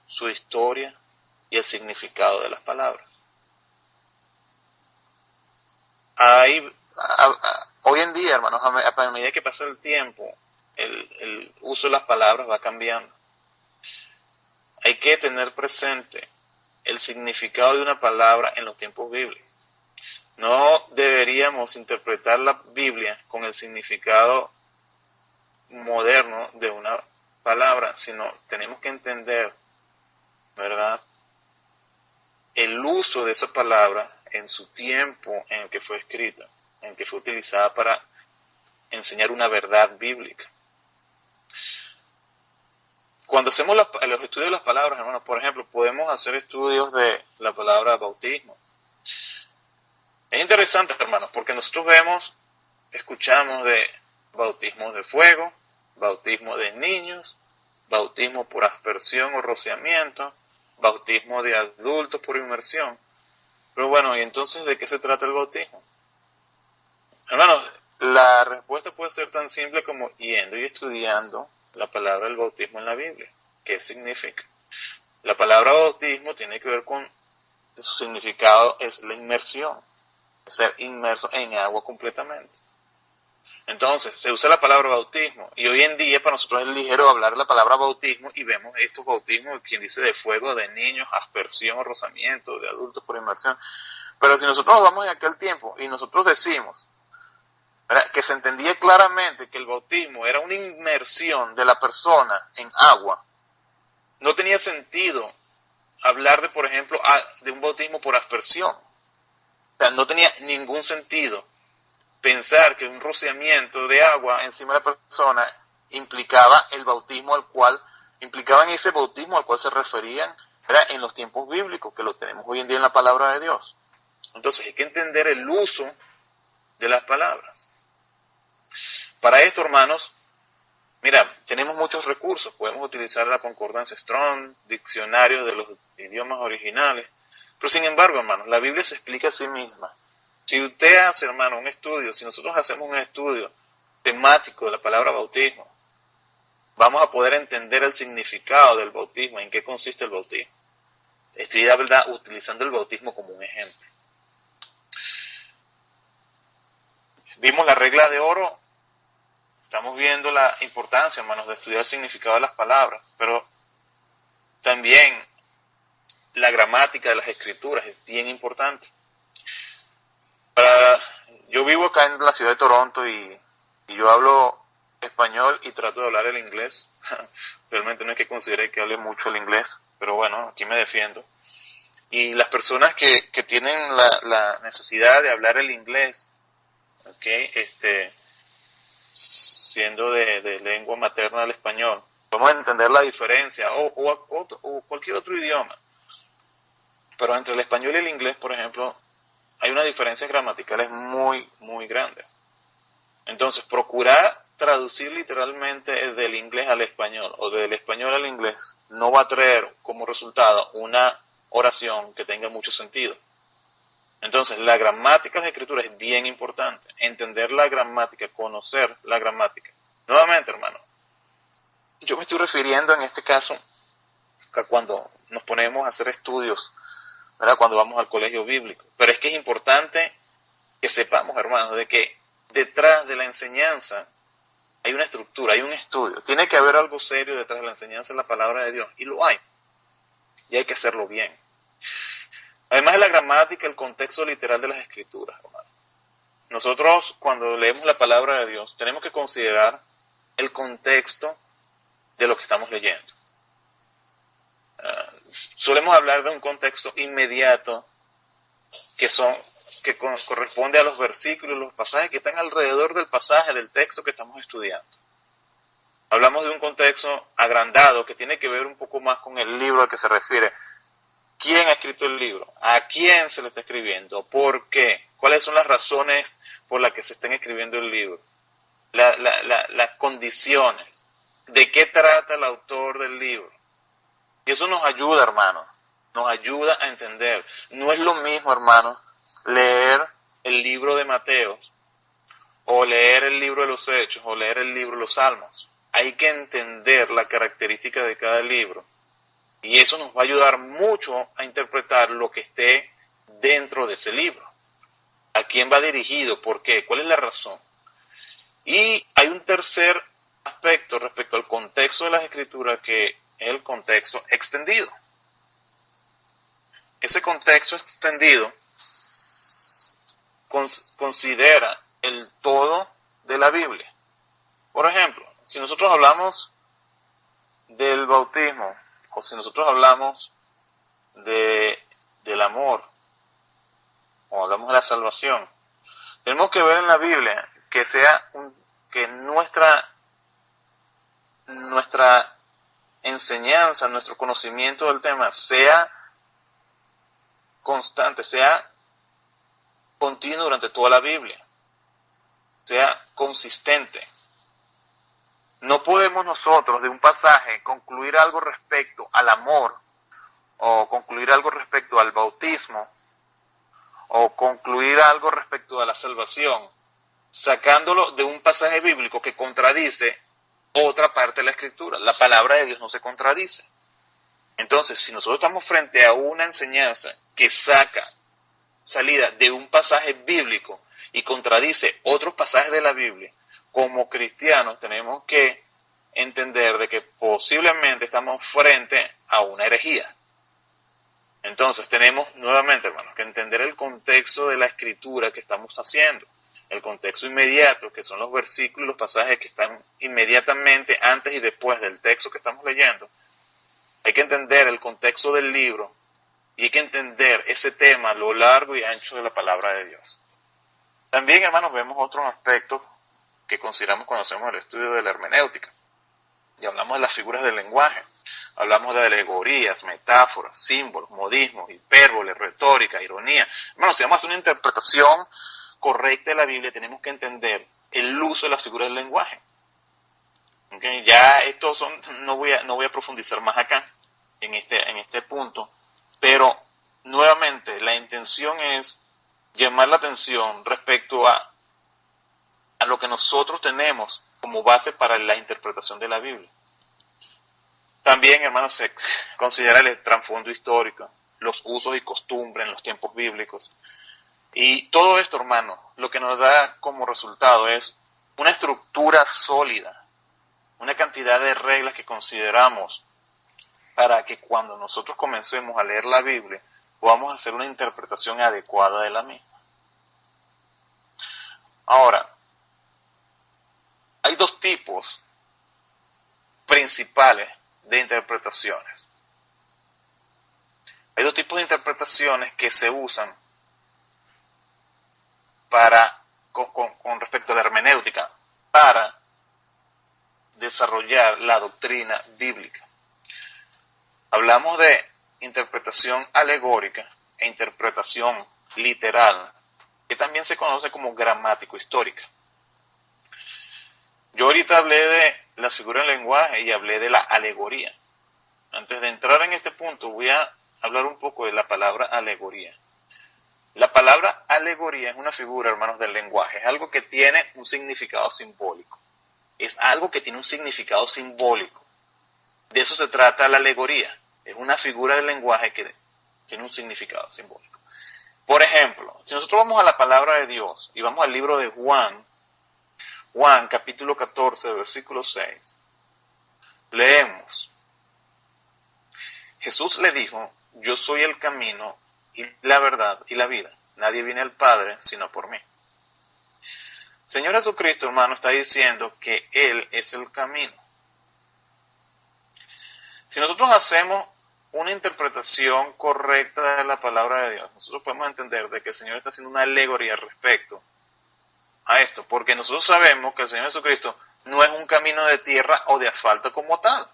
su historia y el significado de las palabras. Hoy en día, hermanos, a medida que pasa el tiempo, el uso de las palabras va cambiando. Hay que tener presente el significado de una palabra en los tiempos bíblicos. No deberíamos interpretar la Biblia con el significado moderno de una palabra, sino tenemos que entender, ¿verdad?, el uso de esa palabra en su tiempo en el que fue escrita, en el que fue utilizada para enseñar una verdad bíblica. Cuando hacemos los estudios de las palabras, hermanos, por ejemplo, podemos hacer estudios de la palabra bautismo. Es interesante, hermanos, porque nosotros escuchamos de bautismos de fuego, bautismo de niños, bautismo por aspersión o rociamiento, bautismo de adultos por inmersión. Pero bueno, ¿y entonces de qué se trata el bautismo? Hermanos, la respuesta puede ser tan simple como yendo y estudiando la palabra del bautismo en la Biblia. ¿Qué significa? La palabra bautismo tiene que ver con su significado, es la inmersión, ser inmerso en agua completamente. Entonces, se usa la palabra bautismo, y hoy en día para nosotros es ligero hablar la palabra bautismo, y vemos estos bautismos, quien dice de fuego, de niños, aspersión o rozamiento, de adultos por inmersión. Pero si nosotros nos vamos en aquel tiempo, y nosotros decimos, ¿verdad?, que se entendía claramente que el bautismo era una inmersión de la persona en agua, no tenía sentido hablar de, por ejemplo, de un bautismo por aspersión. O sea, no tenía ningún sentido pensar que un rociamiento de agua encima de la persona implicaba el bautismo implicaban ese bautismo al cual se referían, ¿verdad?, en los tiempos bíblicos, que lo tenemos hoy en día en la palabra de Dios. Entonces hay que entender el uso de las palabras. Para esto, hermanos, mira, tenemos muchos recursos. Podemos utilizar la concordancia Strong, diccionarios de los idiomas originales. Pero sin embargo, hermanos, la Biblia se explica a sí misma. Si usted hace, hermano, un estudio, si nosotros hacemos un estudio temático de la palabra bautismo, vamos a poder entender el significado del bautismo, en qué consiste el bautismo. Estoy, la verdad, utilizando el bautismo como un ejemplo. Vimos la regla de oro. Estamos viendo la importancia, hermanos, de estudiar el significado de las palabras, pero también la gramática de las escrituras es bien importante. Yo vivo acá en la ciudad de Toronto y yo hablo español y trato de hablar el inglés. Realmente no es que considere que hable mucho el inglés, pero bueno, aquí me defiendo. Y las personas que tienen la necesidad de hablar el inglés, ¿okay?, siendo de lengua materna del español, vamos a entender la diferencia, o cualquier otro idioma. Pero entre el español y el inglés, por ejemplo, hay unas diferencias gramaticales muy, muy grandes. Entonces, procurar traducir literalmente del inglés al español o del español al inglés no va a traer como resultado una oración que tenga mucho sentido. Entonces, la gramática de la escritura es bien importante. Entender la gramática, conocer la gramática. Nuevamente, hermano, yo me estoy refiriendo en este caso a cuando nos ponemos a hacer estudios, ¿verdad?, cuando vamos al colegio bíblico. Pero es que es importante que sepamos, hermanos, de que detrás de la enseñanza hay una estructura, hay un estudio. Tiene que haber algo serio detrás de la enseñanza de la palabra de Dios. Y lo hay. Y hay que hacerlo bien. Además de la gramática, el contexto literal de las escrituras, hermano. Nosotros, cuando leemos la palabra de Dios, tenemos que considerar el contexto de lo que estamos leyendo. Solemos hablar de un contexto inmediato que corresponde a los versículos, los pasajes que están alrededor del pasaje del texto que estamos estudiando. Hablamos de un contexto agrandado que tiene que ver un poco más con el libro al que se refiere. ¿Quién ha escrito el libro? ¿A quién se le está escribiendo? ¿Por qué? ¿Cuáles son las razones por las que se están escribiendo el libro? Las condiciones. ¿De qué trata el autor del libro? Y eso nos ayuda, hermanos. Nos ayuda a entender. No es lo mismo, hermanos, leer el libro de Mateo, o leer el libro de los Hechos, o leer el libro de los Salmos. Hay que entender la característica de cada libro Y eso nos va a ayudar mucho a interpretar lo que esté dentro de ese libro. ¿A quién va dirigido? ¿Por qué? ¿Cuál es la razón? Y hay un tercer aspecto respecto al contexto de las escrituras, que es el contexto extendido. Ese contexto extendido considera el todo de la Biblia. Por ejemplo, si nosotros hablamos del bautismo, o si nosotros hablamos del amor, o hablamos de la salvación, tenemos que ver en la Biblia que que nuestra enseñanza, nuestro conocimiento del tema sea constante, sea continuo durante toda la Biblia, sea consistente. No podemos nosotros de un pasaje concluir algo respecto al amor, o concluir algo respecto al bautismo, o concluir algo respecto a la salvación, sacándolo de un pasaje bíblico que contradice otra parte de la Escritura. La palabra de Dios no se contradice. Entonces, si nosotros estamos frente a una enseñanza que saca salida de un pasaje bíblico y contradice otros pasajes de la Biblia, como cristianos tenemos que entender de que posiblemente estamos frente a una herejía. Entonces tenemos nuevamente, hermanos, que entender el contexto de la escritura que estamos haciendo, el contexto inmediato, que son los versículos, los pasajes que están inmediatamente antes y después del texto que estamos leyendo. Hay que entender el contexto del libro y hay que entender ese tema a lo largo y ancho de la palabra de Dios. También, hermanos, vemos otros aspectos que consideramos cuando hacemos el estudio de la hermenéutica. Y hablamos de las figuras del lenguaje. Hablamos de alegorías, metáforas, símbolos, modismos, hipérboles, retórica, ironía. Hermanos, si vamos a hacer una interpretación correcta de la Biblia, tenemos que entender el uso de las figuras del lenguaje. ¿Okay? Ya estos son, no voy a profundizar más acá en este punto, pero nuevamente la intención es llamar la atención respecto a lo que nosotros tenemos como base para la interpretación de la Biblia. También, hermanos, se considera el trasfondo histórico, los usos y costumbres en los tiempos bíblicos. Y todo esto, hermanos, lo que nos da como resultado es una estructura sólida, una cantidad de reglas que consideramos para que cuando nosotros comencemos a leer la Biblia podamos hacer una interpretación adecuada de la misma. Ahora, hay dos tipos principales de interpretaciones. Hay dos tipos de interpretaciones que se usan con respecto a la hermenéutica para desarrollar la doctrina bíblica. Hablamos de interpretación alegórica e interpretación literal, que también se conoce como gramático-histórica. Yo ahorita hablé de las figuras del lenguaje y hablé de la alegoría. Antes de entrar en este punto voy a hablar un poco de la palabra alegoría. La palabra alegoría es una figura, hermanos, del lenguaje. Es algo que tiene un significado simbólico. Es algo que tiene un significado simbólico. De eso se trata la alegoría. Es una figura del lenguaje que tiene un significado simbólico. Por ejemplo, si nosotros vamos a la palabra de Dios y vamos al libro de Juan capítulo 14, versículo 6, leemos: Jesús le dijo: yo soy el camino y la verdad y la vida. Nadie viene al Padre sino por mí. Señor Jesucristo, hermano, está diciendo que Él es el camino. Si nosotros hacemos una interpretación correcta de la palabra de Dios, nosotros podemos entender de que el Señor está haciendo una alegoría respecto a esto, porque nosotros sabemos que el Señor Jesucristo no es un camino de tierra o de asfalto como tal.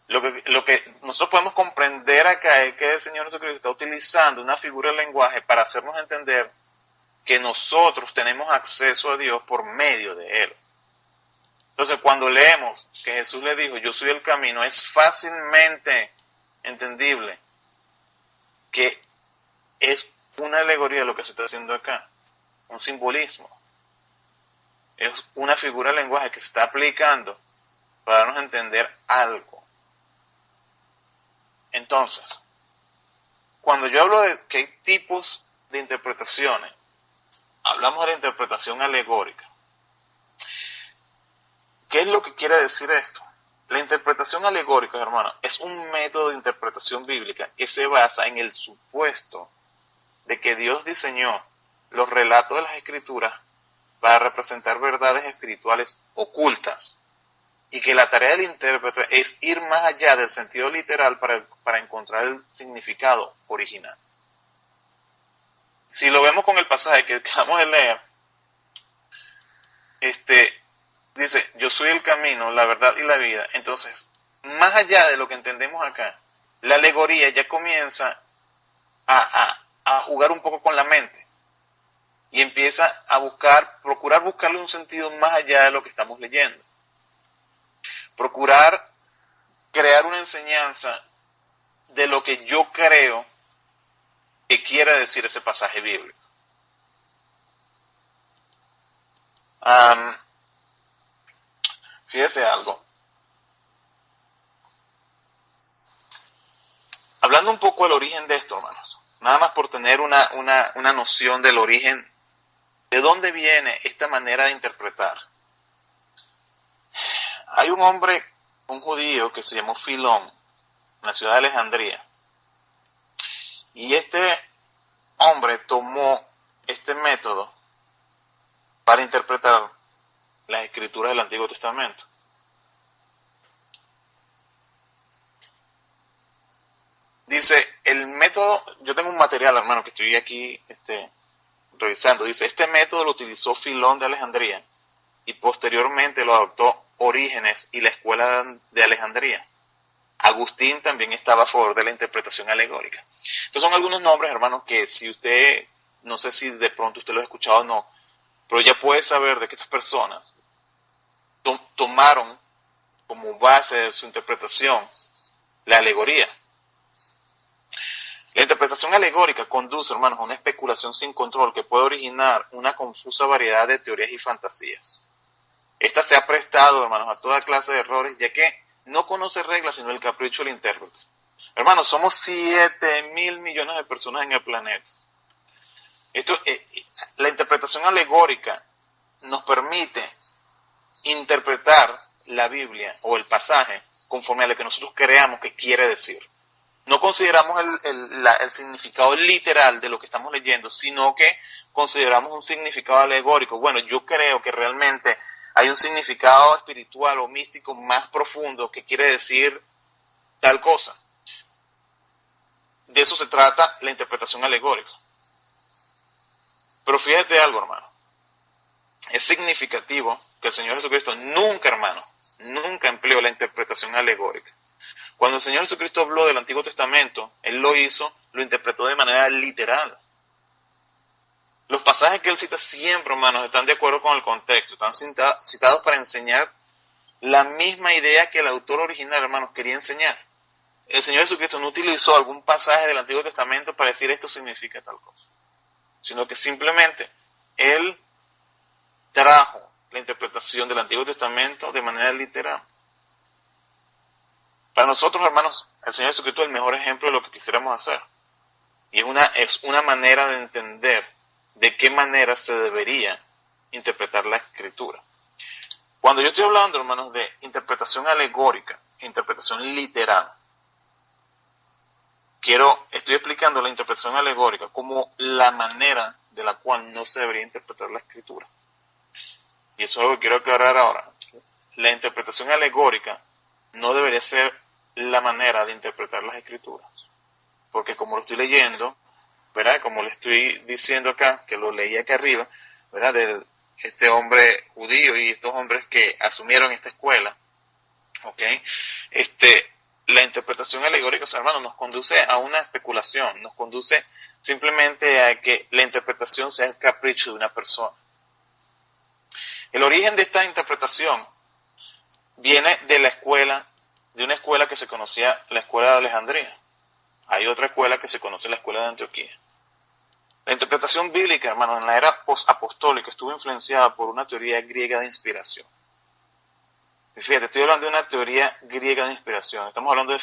Lo que nosotros podemos comprender acá es que el Señor Jesucristo está utilizando una figura del lenguaje para hacernos entender que nosotros tenemos acceso a Dios por medio de Él. Entonces, cuando leemos que Jesús le dijo: yo soy el camino, es fácilmente entendible que es una alegoría lo que se está haciendo acá, un simbolismo. Es una figura del lenguaje que se está aplicando para darnos a entender algo. Entonces, cuando yo hablo de que hay tipos de interpretaciones, hablamos de la interpretación alegórica. ¿Qué es lo que quiere decir esto? La interpretación alegórica, hermano, es un método de interpretación bíblica que se basa en el supuesto de que Dios diseñó los relatos de las Escrituras para representar verdades espirituales ocultas y que la tarea del intérprete es ir más allá del sentido literal para encontrar el significado original. Si lo vemos con el pasaje que acabamos de leer, dice, yo soy el camino, la verdad y la vida. Entonces, más allá de lo que entendemos acá, la alegoría ya comienza a jugar un poco con la mente y empieza a procurar buscarle un sentido más allá de lo que estamos leyendo. Procurar crear una enseñanza de lo que yo creo que quiere decir ese pasaje bíblico. Fíjate algo. Hablando un poco del origen de esto, hermanos, nada más por tener una noción del origen, de dónde viene esta manera de interpretar. Hay un hombre, un judío que se llamó Filón, en la ciudad de Alejandría, y este hombre tomó este método para interpretar las escrituras del Antiguo Testamento. Dice, el método, yo tengo un material, hermano, que estoy aquí revisando, dice, este método lo utilizó Filón de Alejandría y posteriormente lo adoptó Orígenes y la escuela de Alejandría. Agustín también estaba a favor de la interpretación alegórica. Estos son algunos nombres, hermanos, que si usted, no sé si de pronto usted lo ha escuchado o no, pero ya puede saber de que estas personas tomaron como base de su interpretación la alegoría. La interpretación alegórica conduce, hermanos, a una especulación sin control que puede originar una confusa variedad de teorías y fantasías. Esta se ha prestado, hermanos, a toda clase de errores, ya que no conoce reglas sino el capricho del intérprete. Hermanos, somos 7.000 millones de personas en el planeta. La interpretación alegórica nos permite interpretar la Biblia o el pasaje conforme a lo que nosotros creamos que quiere decir. No consideramos el significado literal de lo que estamos leyendo, sino que consideramos un significado alegórico. Bueno, yo creo que realmente hay un significado espiritual o místico más profundo que quiere decir tal cosa. De eso se trata la interpretación alegórica. Pero fíjate algo, hermano. Es significativo que el Señor Jesucristo nunca empleó la interpretación alegórica. Cuando el Señor Jesucristo habló del Antiguo Testamento, Él lo interpretó de manera literal. Los pasajes que Él cita siempre, hermanos, están de acuerdo con el contexto, están citados para enseñar la misma idea que el autor original, hermanos, quería enseñar. El Señor Jesucristo no utilizó algún pasaje del Antiguo Testamento para decir esto significa tal cosa, sino que simplemente Él trajo la interpretación del Antiguo Testamento de manera literal. Para nosotros, hermanos, el Señor Jesucristo es el mejor ejemplo de lo que quisiéramos hacer. Y es una manera de entender de qué manera se debería interpretar la Escritura. Cuando yo estoy hablando, hermanos, de interpretación alegórica, interpretación literal, estoy explicando la interpretación alegórica como la manera de la cual no se debería interpretar la Escritura. Y eso es algo que quiero aclarar ahora. La interpretación alegórica no debería ser la manera de interpretar las Escrituras. Porque como lo estoy leyendo, ¿verdad? Como le estoy diciendo acá, que lo leí acá arriba, ¿verdad? De este hombre judío y estos hombres que asumieron esta escuela, ¿ok? La interpretación alegórica, hermanos, nos conduce a una especulación, nos conduce simplemente a que la interpretación sea el capricho de una persona. El origen de esta interpretación viene de una escuela que se conocía, la escuela de Alejandría. Hay otra escuela que se conoce, la escuela de Antioquía. La interpretación bíblica, hermano, en la era post-apostólica estuvo influenciada por una teoría griega de inspiración. Y fíjate, estoy hablando de una teoría griega de inspiración. Estamos hablando de